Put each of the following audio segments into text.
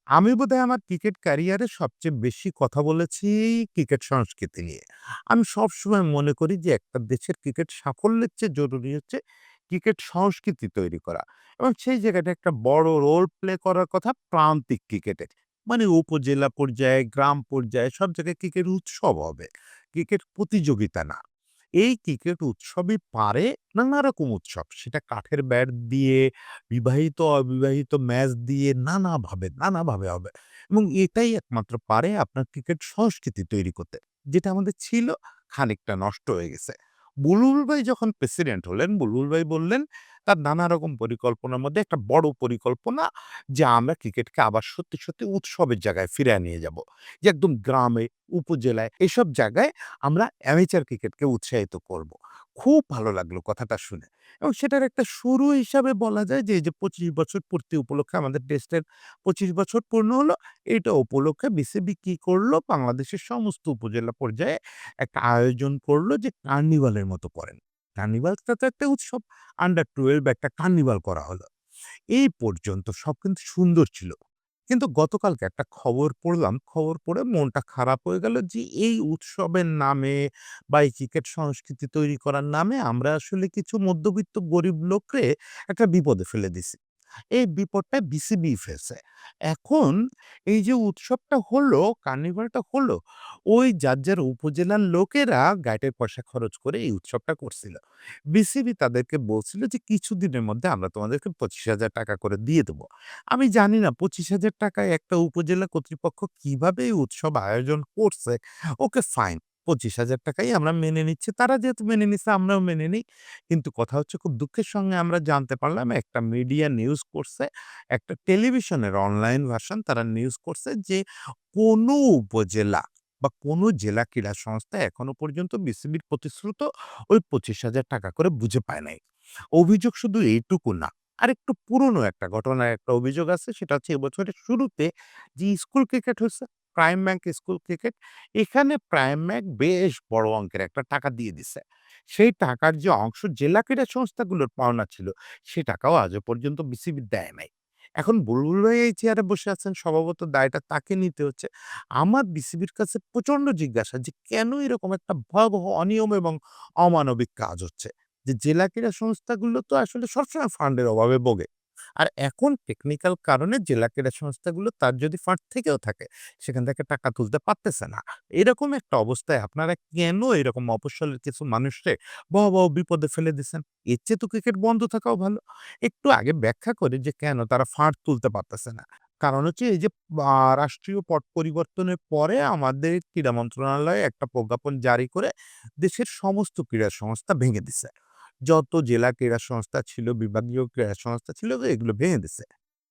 আমি বোধহয় আমার ক্রিকেট ক্যারিয়ারে সবচেয়ে বেশি কথা বলেছি ক্রিকেট সংস্কৃতি নিয়ে। আমি সবসময় মনে করি যে একটা দেশের ক্রিকেট সাফল্যের চেয়ে জরুরি হচ্ছে ক্রিকেট সংস্কৃতি তৈরি করা এবং সেই জায়গাটা একটা বড় রোল প্লে করার কথা প্রান্তিক ক্রিকেটে। মানে উপজেলা পর্যায়ে, গ্রাম পর্যায়ে সব জায়গায় ক্রিকেট উৎসব হবে। ক্রিকেট প্রতিযোগিতা না। এই ক্রিকেট উৎসবই পারে নানা রকম উৎসব। সেটা কাঠের ব্যাট দিয়ে, বিবাহিত, অবিবাহিত ম্যাচ দিয়ে নানাভাবে হবে এবং এটাই একমাত্র পারে আপনার ক্রিকেট সংস্কৃতি তৈরি করতে। যেটা আমাদের ছিল খানিকটা নষ্ট হয়ে গেছে। বুলবুল ভাই যখন প্রেসিডেন্ট হলেন, বুলবুল ভাই বললেন তার নানা রকম পরিকল্পনার মধ্যে একটা বড় পরিকল্পনা যে আমরা ক্রিকেটকে আবার সত্যি উৎসবের জায়গায় ফিরায় নিয়ে যাব। যে একদম গ্রামে, উপজেলায় এসব জায়গায় আমরা অ্যামেচার ক্রিকেটকে উৎসাহিত করব। খুব ভালো লাগলো কথাটা শুনে। এবং সেটার একটা শুরু হিসাবে বলা যায় যে, এই যে ২৫ বছর পূর্তি উপলক্ষে আমাদের টেস্টের ২৫ বছর পূর্ণ হলো। এইটা উপলক্ষে বিসিবি কি করলো? বাংলাদেশের সমস্ত উপজেলা পর্যায়ে একটা আয়োজন করলো যে কার্নিভালের মতো করেন। কার্নিভালটা তো একটা উৎসব। আন্ডার 12 একটা কার্নিভাল করা হলো। এই পর্যন্ত সব কিন্তু সুন্দর ছিল। কিন্তু গতকালকে একটা খবর পড়লাম, খবর পড়ে মনটা খারাপ হয়ে গেল যে এই উৎসবের নামে বা এই ক্রিকেট সংস্কৃতি তৈরি করার নামে আমরা আসলে কিছু মধ্যবিত্ত গরিব লোকরে একটা বিপদে ফেলে দিছি। এই বিপদটা বিসিবি ফেলছে। এখন এই যে উৎসবটা হলো, কার্নিভালটা হলো, ওই যার উপজেলার লোকেরা গাইডের পয়সা খরচ করে এই উৎসবটা করছিল। বিসিবি তাদেরকে বলছিল যে, "কিছুদিনের মধ্যে আমরা তোমাদেরকে ৳২৫,০০০ করে দিয়ে দেব।" আমি জানি না ৳২৫,০০০ য় একটা উপজেলা কর্তৃপক্ষ কিভাবে এই উৎসব আয়োজন করছে। Okay fine. ৳২৫,০০০ ই আমরা মেনে নিচ্ছি। তারা যেহেতু মেনে নিচ্ছে আমরাও মেনে নিই। কিন্তু কথা হচ্ছে খুব দুঃখের সঙ্গে আমরা জানতে পারলাম একটা মিডিয়া নিউজ করছে, একটা টেলিভিশনের অনলাইন ভার্সন তারা নিউজ করছে যে কোনো উপজেলা বা কোনো জেলা ক্রীড়া সংস্থা এখনো পর্যন্ত বিসিবির প্রতিশ্রুত ওই ৳২৫,০০০ করে বুঝে পায় নাই। অভিযোগ শুধু এইটুকু না। আরেকটু পুরনো একটা ঘটনার একটা অভিযোগ আছে সেটা হচ্ছে এবছরের শুরুতে যে স্কুল ক্রিকেট হইছে, প্রাইম ব্যাংক স্কুল ক্রিকেট, এখানে প্রাইম ব্যাংক বেশ বড় অঙ্কের একটা টাকা দিয়ে দিছে। সেই টাকার যে অংশ জেলা ক্রীড়া সংস্থাগুলোর পাওনা ছিল, সে টাকাও আজও পর্যন্ত বিসিবি দেয় নাই। এখন বুলবুল ভাই এই চেয়ারে বসে আছেন, স্বভাবত দায়টা তাকে নিতে হচ্ছে। আমার বিসিবির কাছে প্রচন্ড জিজ্ঞাসা যে কেন এরকম একটা ভয়াবহ অনিয়ম এবং অমানবিক কাজ হচ্ছে? যে জেলা ক্রীড়া সংস্থাগুলো তো আসলে সবসময় ফান্ডের অভাবে ভোগে। আর এখন টেকনিক্যাল কারণে জেলা ক্রীড়া সংস্থাগুলো তার যদি ফান্ড থেকেও থাকে, সেখান থেকে টাকা তুলতে পারতেছে না। এরকম একটা অবস্থায় আপনারা কেন এরকম মফস্বলের কিছু মানুষরে ভয়াবহ বিপদে ফেলে দিছেন? এর চেয়ে তো ক্রিকেট বন্ধ থাকাও ভালো। একটু আগে ব্যাখ্যা করি যে কেন তারা ফান্ড তুলতে পারতেছে না। কারণ হচ্ছে এই যে রাষ্ট্রীয় পট পরিবর্তনের পরে আমাদের ক্রীড়া মন্ত্রণালয় একটা প্রজ্ঞাপন জারি করে দেশের সমস্ত ক্রীড়া সংস্থা ভেঙে দিছে। যত জেলা ক্রীড়া সংস্থা ছিল, বিভাগীয় ক্রীড়া সংস্থা ছিল এগুলো ভেঙে দিছে।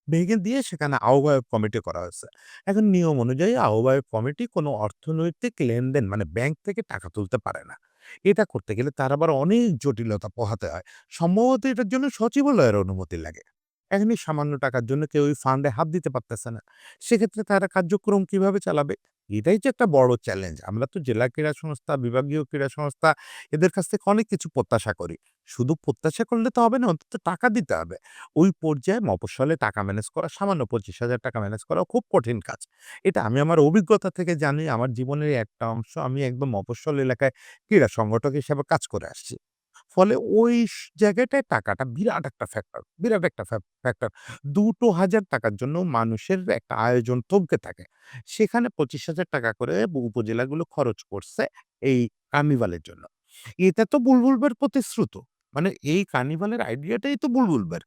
ভেঙে দিয়ে সেখানে আহ্বায়ক কমিটি করা হয়েছে। এখন নিয়ম অনুযায়ী আহ্বায়ক কমিটি কোনো অর্থনৈতিক লেনদেন মানে ব্যাংক থেকে টাকা তুলতে পারে না। এটা করতে গেলে তার আবার অনেক জটিলতা পোহাতে হয়। সম্ভবত এটার জন্য সচিবালয়ের অনুমতি লাগে। এখন এই সামান্য টাকার জন্য কেউ ওই ফান্ডে হাত দিতে পারতেছে না। সেক্ষেত্রে তারা কার্যক্রম কিভাবে চালাবে? এটাই যে একটা বড় চ্যালেঞ্জ। আমরা তো জেলা ক্রীড়া সংস্থা, বিভাগীয় ক্রীড়া সংস্থা এদের কাছ থেকে অনেক কিছু প্রত্যাশা করি। শুধু প্রত্যাশা করলে তো হবে না, অন্তত টাকা দিতে হবে। ওই পর্যায়ে মফস্বলে টাকা ম্যানেজ করা সামান্য ৳২৫,০০০ ম্যানেজ করাও খুব কঠিন কাজ। এটা আমি আমার অভিজ্ঞতা থেকে জানি। আমার জীবনের একটা অংশ আমি একদম মফস্বল এলাকায় ক্রীড়া সংগঠক হিসেবে কাজ করে আসছি। ফলে ওই জায়গাটায় টাকাটা বিরাট একটা ফ্যাক্টর, বিরাট একটা ফ্যাক্টর। ৳২,০০০ জন্য মানুষের একটা আয়োজন থমকে থাকে। সেখানে ৳২৫,০০০ করে উপজেলাগুলো খরচ করছে এই কার্নিভালের জন্য। এটা তো বুলবুল ভাইয়ের প্রতিশ্রুত। মানে এই কার্নিভালের আইডিয়াটাই তো বুলবুল ভাইয়ের।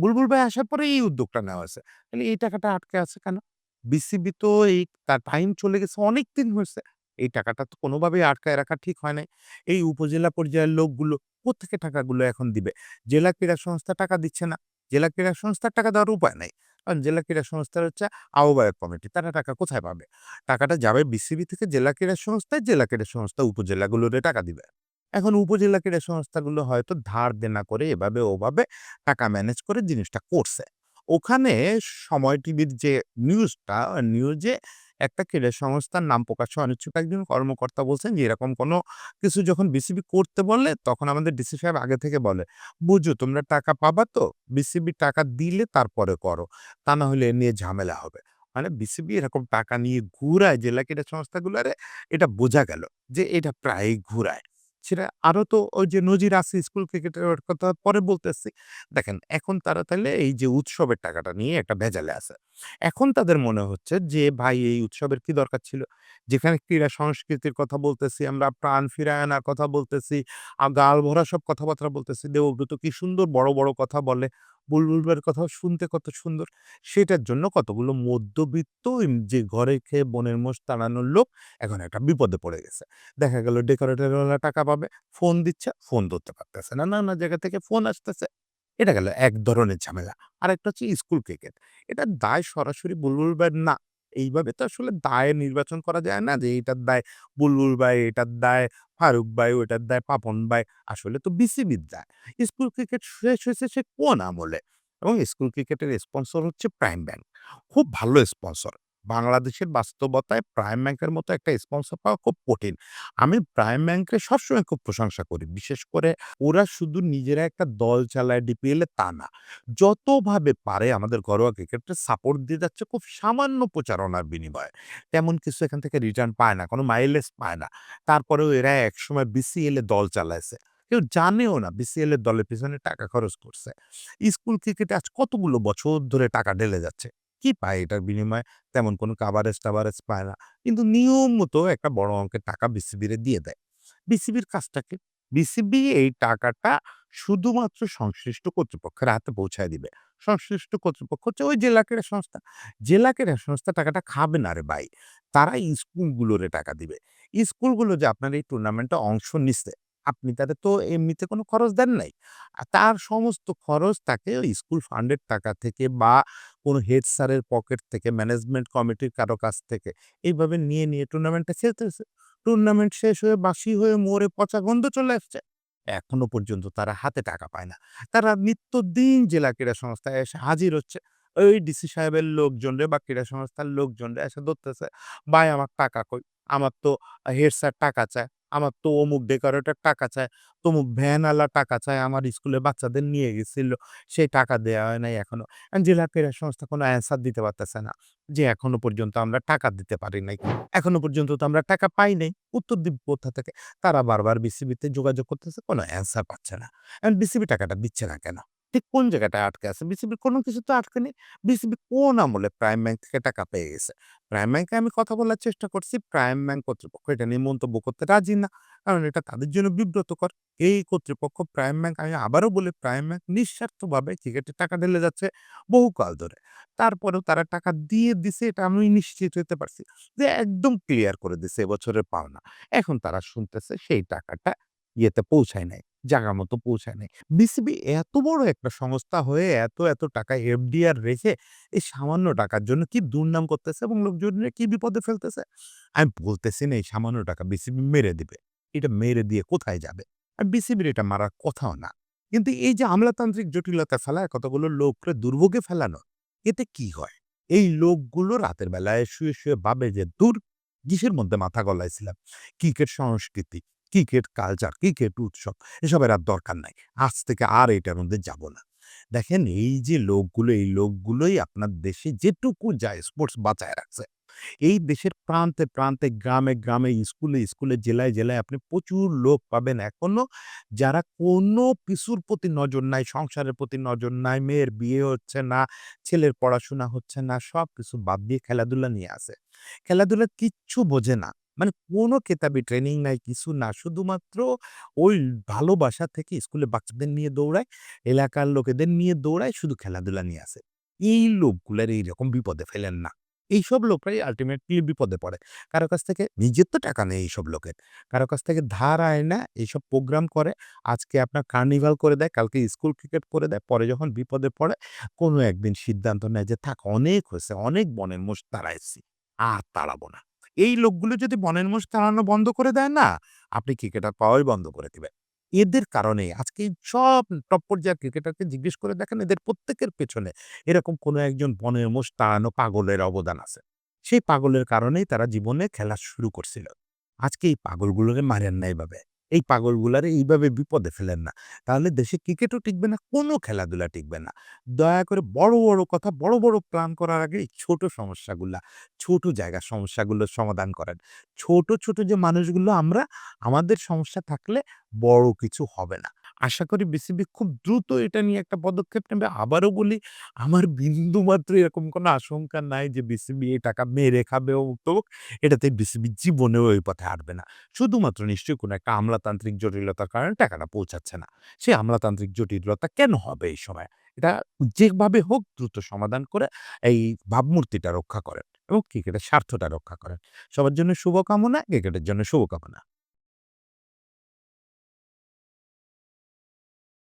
বুলবুল ভাই আসার পরে এই উদ্যোগটা নেওয়া হয়েছে। তাহলে এই টাকাটা আটকে আছে কেন? বিসিবি তো এই তার টাইম চলে গেছে অনেকদিন হইছে। এই টাকাটা তো কোনোভাবেই আটকায় রাখা ঠিক হয় নাই। এই উপজেলা পর্যায়ের লোকগুলো কোত্থেকে টাকাগুলো এখন দিবে? জেলা ক্রীড়া সংস্থা টাকা দিচ্ছে না। জেলা ক্রীড়া সংস্থার টাকা দেওয়ার উপায় নাই। কারণ জেলা ক্রীড়া সংস্থার হচ্ছে আহ্বায়ক কমিটি। তারা টাকা কোথায় পাবে? টাকাটা যাবে বিসিবি থেকে জেলা ক্রীড়া সংস্থায়, জেলা ক্রীড়া সংস্থা উপজেলাগুলোরে টাকা দিবে। এখন উপজেলা ক্রীড়া সংস্থাগুলো হয়তো ধার দেনা করে এভাবে ওভাবে টাকা ম্যানেজ করে জিনিসটা করছে। ওখানে সময় টিভির যে নিউজটা, নিউজে একটা ক্রীড়া সংস্থার নাম প্রকাশে অনিচ্ছুক একজন কর্মকর্তা বলছেন যে, "এরকম কোনো কিছু যখন বিসিবি করতে বলে, তখন আমাদের ডিসি সাহেব আগে থেকে বলে, 'বুঝো তোমরা টাকা পাবা তো? বিসিবি টাকা দিলে তারপরে করো। তা না হলে এ নিয়ে ঝামেলা হবে।' মানে বিসিবি এরকম টাকা নিয়ে ঘুরায় জেলা ক্রীড়া সংস্থাগুলারে, এটা বোঝা গেল যে এটা প্রায়ই ঘুরায়। সেটা আরো তো ওই যে নজির আছে স্কুল ক্রিকেটের কথা পরে বলতেছি। দেখেন এখন তারা তাইলে এই যে উৎসবের টাকাটা নিয়ে একটা ভেজালে আছে। এখন তাদের মনে হচ্ছে যে ভাই এই উৎসবের কি দরকার ছিল? যেখানে ক্রীড়া সংস্কৃতির কথা বলতেছি, আমরা প্রাণ ফিরায় আনার কথা বলতেছি, গাল ভরা সব কথাবার্তা বলতেছি। দেবব্রত কি সুন্দর বড়, বড় কথা বলে। বুলবুল ভাইয়ের কথাও শুনতে কত সুন্দর। সেটার জন্য কতগুলো মধ্যবিত্ত যে ঘরে খেয়ে বনের মোষ তাড়ানোর লোক এখন একটা বিপদে পড়ে গেছে। দেখা গেল ডেকোরেটরওয়ালা টাকা পাবে, ফোন দিচ্ছে, ফোন ধরতে পারতেছে না। নানা জায়গা থেকে ফোন আসতেছে। এটা গেল এক ধরনের ঝামেলা। আরেকটা হচ্ছে স্কুল ক্রিকেট। এটার দায় সরাসরি বুলবুল ভাইয়ের না। এইভাবে তো আসলে দায় নির্বাচন করা যায় না যে এইটার দায় বুলবুল ভাই, এটার দায় ফারুক ভাই, ওইটার দায় পাপন ভাই। আসলে তো বিসিবির দায়। স্কুল ক্রিকেট শেষ হয়েছে সে কোন আমলে? এবং স্কুল ক্রিকেটের স্পন্সর হচ্ছে প্রাইম ব্যাংক। খুব ভালো স্পন্সর। বাংলাদেশের বাস্তবতায় প্রাইম ব্যাংকের মতো একটা স্পন্সর পাওয়া খুব কঠিন। আমি প্রাইম ব্যাংকের সবসময় খুব প্রশংসা করি। বিশেষ করে ওরা শুধু নিজেরা একটা দল চালায় ডিপিএল এ তা না। যতভাবে পারে আমাদের ঘরোয়া ক্রিকেটকে সাপোর্ট দিয়ে যাচ্ছে খুব সামান্য প্রচারণার বিনিময়ে। তেমন কিছু এখান থেকে রিটার্ন পায় না, কোনো মাইলেজ পায় না। তারপরেও এরা একসময় বিসিএল এ দল চালাইছে। কেউ জানেও না বিসিএল এর দলের পেছনে টাকা খরচ করছে। স্কুল ক্রিকেটে আজ কতগুলো বছর ধরে টাকা ঢেলে যাচ্ছে। কি পায় এটার বিনিময়ে? তেমন কোনো কাভারেজ-টাভারেজ পায় না। কিন্তু নিয়ম মতো একটা বড় অঙ্কের টাকা বিসিবিরে দিয়ে দেয়। বিসিবির কাজটা কি? বিসিবি এই টাকাটা শুধুমাত্র সংশ্লিষ্ট কর্তৃপক্ষের হাতে পৌঁছায় দিবে। সংশ্লিষ্ট কর্তৃপক্ষ হচ্ছে ওই জেলা ক্রীড়া সংস্থা। জেলা ক্রীড়া সংস্থা টাকাটা খাবে না রে ভাই। তারা স্কুলগুলোরে টাকা দিবে। স্কুলগুলো যে আপনার এই টুর্নামেন্টে অংশ নিচ্ছে, আপনি তাদের তো এমনিতে কোনো খরচ দেন নাই। তার সমস্ত খরচ তাকে ওই স্কুল ফান্ডের টাকা থেকে বা কোনো হেড স্যারের পকেট থেকে, ম্যানেজমেন্ট কমিটির কারো কাছ থেকে এইভাবে নিয়ে টুর্নামেন্টটা খেলতেছে। টুর্নামেন্ট শেষ হয়ে বাসি হয়ে মরে পচা গন্ধ চলে আসছে। এখনো পর্যন্ত তারা হাতে টাকা পায় না। তারা নিত্যদিন জেলা ক্রীড়া সংস্থায় এসে হাজির হচ্ছে। ওই ডিসি সাহেবের লোকজনরে বা ক্রীড়া সংস্থার লোকজনরে এসে ধরতেছে, "ভাই আমার টাকা কই? আমার তো হেড স্যার টাকা চায়। আমার তো অমুক ডেকোরেটর টাকা চায়, তমুক ভ্যানওয়ালা টাকা চায়। আমার স্কুলে বাচ্চাদের নিয়ে গেছিল। সেই টাকা দেয়া হয় নাই এখনো।" জেলা ক্রীড়া সংস্থা কোনো অ্যান্সার দিতে পারতেছে না যে, "এখনো পর্যন্ত আমরা টাকা দিতে পারি নাই। এখনো পর্যন্ত তো আমরা টাকা পাই নাই। উত্তর দিব কোথা থেকে?" তারা বারবার বিসিবিতে যোগাযোগ করতেছে, কোনো অ্যান্সার পাচ্ছে না। এখন বিসিবি টাকাটা দিচ্ছে না কেন? ঠিক কোন জায়গাটায় আটকে আছে? বিসিবির কোনো কিছুতে আটকে নেই। বিসিবি কোন আমলে প্রাইম ব্যাংক থেকে টাকা পেয়ে গেছে? প্রাইম ব্যাংকে আমি কথা বলার চেষ্টা করছি। প্রাইম ব্যাংক কর্তৃপক্ষ এটা নিয়ে মন্তব্য করতে রাজি না। কারণ এটা তাদের জন্য বিব্রতকর। এই কর্তৃপক্ষ প্রাইম ব্যাংক, আমি আবারও বলি প্রাইম ব্যাংক নিঃস্বার্থভাবে ক্রিকেটে টাকা ঢেলে যাচ্ছে বহুকাল ধরে। তারপরেও তারা টাকা দিয়ে দিছে এটা আমি নিশ্চিত হতে পারছি যে একদম ক্লিয়ার করে দিছে এবছরের পাওনা। এখন তারা শুনতেছে সেই টাকাটা ইয়েতে পৌঁছায় নাই, জায়গা মতো পৌঁছায় নাই। বিসিবি এত বড় একটা সংস্থা হয়ে এত টাকা এফডিআর রেখে এই সামান্য টাকার জন্য কি দুর্নাম করতেছে এবং লোকজনের কি বিপদে ফেলতেছে? আমি বলতেছি না এই সামান্য টাকা বিসিবি মেরে দিবে। এটা মেরে দিয়ে কোথায় যাবে? আর বিসিবির এটা মারার কথাও না। কিন্তু এই যে আমলাতান্ত্রিক জটিলতায় ফেলায় কতগুলো লোকরে দুর্ভোগে ফেলানো, এতে কি হয়? এই লোকগুলো রাতের বেলায় শুয়ে ভাবে যে, "ধুর! কিসের মধ্যে মাথা গলাইছিলাম? ক্রিকেট সংস্কৃতি, ক্রিকেট কালচার, ক্রিকেট উৎসব এসবের আর দরকার নাই। আজ থেকে আর এটার মধ্যে যাব না।" দেখেন এই যে লোকগুলো, এই লোকগুলোই আপনার দেশে যেটুকু যায় স্পোর্টস বাঁচায় রাখছে। এই দেশের প্রান্তে, গ্রামে, স্কুলে, জেলায় আপনি প্রচুর লোক পাবেন এখনো যারা কোনো কিছুর প্রতি নজর নাই, সংসারের প্রতি নজর নাই, মেয়ের বিয়ে হচ্ছে না, ছেলের পড়াশোনা হচ্ছে না, সবকিছু বাদ দিয়ে খেলাধুলা নিয়ে আছে। খেলাধুলা কিচ্ছু বোঝে না। মানে কোনো কেতাবি ট্রেনিং নাই, কিছু না। শুধুমাত্র ওই ভালোবাসা থেকে স্কুলে বাচ্চাদের নিয়ে দৌড়ায়, এলাকার লোকেদের নিয়ে দৌড়ায়, শুধু খেলাধুলা নিয়ে আছে। এই লোকগুলার এইরকম বিপদে ফেলেন না। এইসব লোকরাই আল্টিমেটলি বিপদে পড়ে। কারো কাছ থেকে নিজের তো টাকা নেই এইসব লোকের। কারো কাছ থেকে ধার আয়না এইসব প্রোগ্রাম করে। আজকে আপনার কার্নিভাল করে দেয়, কালকে স্কুল ক্রিকেট করে দেয়। পরে যখন বিপদে পড়ে কোনো একদিন সিদ্ধান্ত নেয় যে, "থাক অনেক হইছে, অনেক বনের মোষ তাড়াইছি। আর তাড়াবো না।" এই লোকগুলো যদি বনের মোষ তাড়ানো বন্ধ করে দেয় না, আপনি ক্রিকেটার পাওয়াই বন্ধ করে দিবেন। এদের কারণেই আজকে সব টপ পর্যায়ের ক্রিকেটারকে জিজ্ঞেস করে দেখেন এদের প্রত্যেকের পেছনে এরকম কোনো একজন বনের মোষ তাড়ানো পাগলের অবদান আছে। সেই পাগলের কারণেই তারা জীবনে খেলা শুরু করছিল। আজকে এই পাগলগুলোরে মারেন না এভাবে। এই পাগলগুলারে এইভাবে বিপদে ফেলেন না। তাহলে দেশে ক্রিকেটও টিকবে না, কোনো খেলাধুলা টিকবে না। দয়া করে বড়, বড় কথা, বড়, বড় প্ল্যান করার আগে এই ছোট সমস্যাগুলা, ছোট জায়গার সমস্যাগুলোর সমাধান করেন। ছোট, ছোট যে মানুষগুলো আমরা, আমাদের সমস্যা থাকলে বড় কিছু হবে না। আশা করি বিসিবি খুব দ্রুত এটা নিয়ে একটা পদক্ষেপ নেবে। আবারও বলি, আমার বিন্দুমাত্র এরকম কোনো আশঙ্কা নাই যে বিসিবি এই টাকা মেরে খাবে ও তমুক। এটাতে বিসিবি জীবনেও ওই পথে হাঁটবে না। শুধুমাত্র নিশ্চয়ই কোনো একটা আমলাতান্ত্রিক জটিলতার কারণে টাকাটা পৌঁছাচ্ছে না। সেই আমলাতান্ত্রিক জটিলতা কেন হবে এই সময়ে? এটা যেভাবে হোক দ্রুত সমাধান করে এই ভাবমূর্তিটা রক্ষা করেন এবং ক্রিকেটের স্বার্থটা রক্ষা করেন। সবার জন্য শুভকামনা, ক্রিকেটের জন্য শুভকামনা।